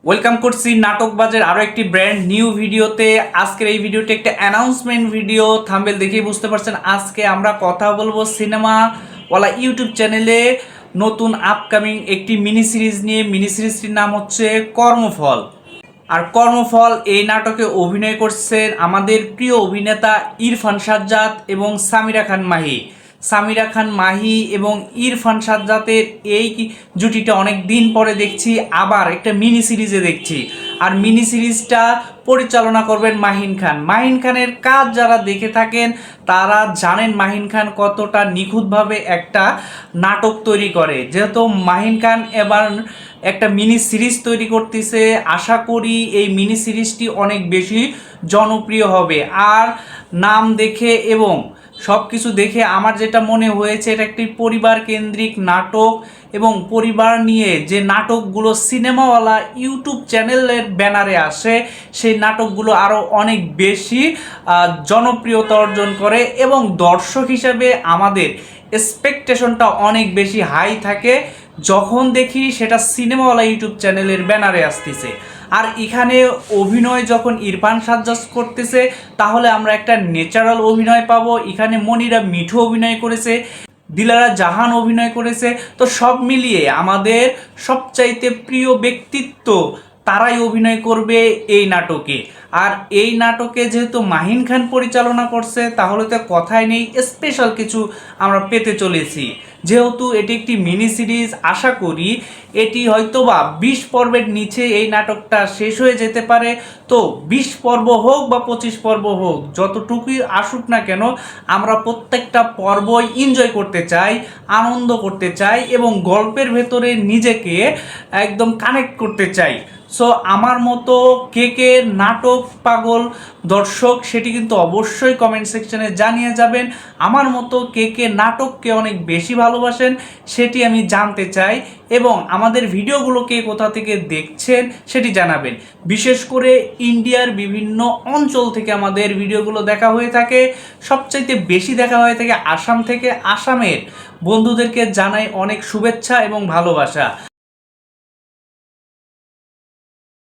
Welcome করছি নাটকবাজের আরো একটি ব্র্যান্ড নিউ ভিডিওতে। আজকের এই ভিডিওটি একটা অ্যানাউন্সমেন্ট ভিডিও, থাম্বনেল দেখেই বুঝতে পারছেন। আজকে আমরা কথা বলবো সিনেমাওয়ালা ইউটিউব চ্যানেলে নতুন আপকামিং একটি মিনি সিরিজ নিয়ে। মিনি সিরিজটির নাম হচ্ছে কর্মফল। আর কর্মফল এই নাটকে অভিনয় করছেন আমাদের প্রিয় অভিনেতা ইরফান সাজ্জাদ এবং সামিরা খান মাহি। সামিরা খান মাহি এবং ইরফান সাজ্জাদের এই জুটিটা অনেক দিন পরে দেখছি, আবার একটা মিনি সিরিজে দেখছি। আর মিনি সিরিজটা পরিচালনা করবেন মাহিন খান। মাহিন খানের কাজ যারা দেখে থাকেন তারা জানেন মাহিন খান কতটা নিখুঁতভাবে একটা নাটক তৈরি করে। যেহেতু মাহিন খান এবার একটা মিনি সিরিজ তৈরি করতেছে, আশা করি এই মিনি সিরিজটি অনেক বেশি জনপ্রিয় হবে। আর নাম দেখে এবং সব কিছু দেখে আমার যেটা মনে হয়েছে, এটা একটি পরিবার কেন্দ্রিক নাটক এবং পরিবার নিয়ে যে নাটকগুলো সিনেমাওয়ালা ইউটিউব চ্যানেলের ব্যানারে আসে সেই নাটকগুলো আরও অনেক বেশি জনপ্রিয়তা অর্জন করে এবং দর্শক হিসেবে আমাদের এক্সপেকটেশনটা অনেক বেশি হাই থাকে যখন দেখি সেটা সিনেমাওয়ালা ইউটিউব চ্যানেলের ব্যানারে আসতেছে। আর এখানে অভিনয় যখন ইরফান সাজ্জাদ করতেছে তাহলে আমরা একটা ন্যাচারাল অভিনয় পাবো। এখানে মনিরা মিঠু অভিনয় করেছে, দিলারা জাহান অভিনয় করেছে। তো সব মিলিয়ে আমাদের সবচাইতে প্রিয় ব্যক্তিত্ব তারাই অভিনয় করবে এই নাটকে। আর এই নাটকে যেহেতু মাহিন খান পরিচালনা করছে তাহলে তো কথাই নেই, স্পেশাল কিছু আমরা পেতে চলেছি। যেহেতু এটি একটি মিনি সিরিজ, আশা করি এটি হয়তোবা 20 পর্বের নিচে এই নাটকটা শেষ হয়ে যেতে পারে। তো 20 পর্ব হোক বা 25 পর্ব হোক, যতটুকুই আসুক না কেন, আমরা প্রত্যেকটা পর্বই এনজয় করতে চাই, আনন্দ করতে চাই এবং গল্পের ভেতরে নিজেকে একদম কানেক্ট করতে চাই। সো আমার মতো কে কে নাটক পাগল দর্শক সেটি কিন্তু অবশ্যই কমেন্ট সেকশনে জানিয়ে যাবেন। আমার মতো কে কে নাটককে অনেক বেশি ভালোবাসেন সেটি আমি জানতে চাই এবং আমাদের ভিডিওগুলো কে কোথা থেকে দেখছেন সেটি জানাবেন। বিশেষ করে ইন্ডিয়ার বিভিন্ন অঞ্চল থেকে আমাদের ভিডিওগুলো দেখা হয়ে থাকে, সবচাইতে বেশি দেখা হয়ে থাকে আসাম থেকে। আসামের বন্ধুদেরকে জানাই অনেক শুভেচ্ছা এবং ভালোবাসা।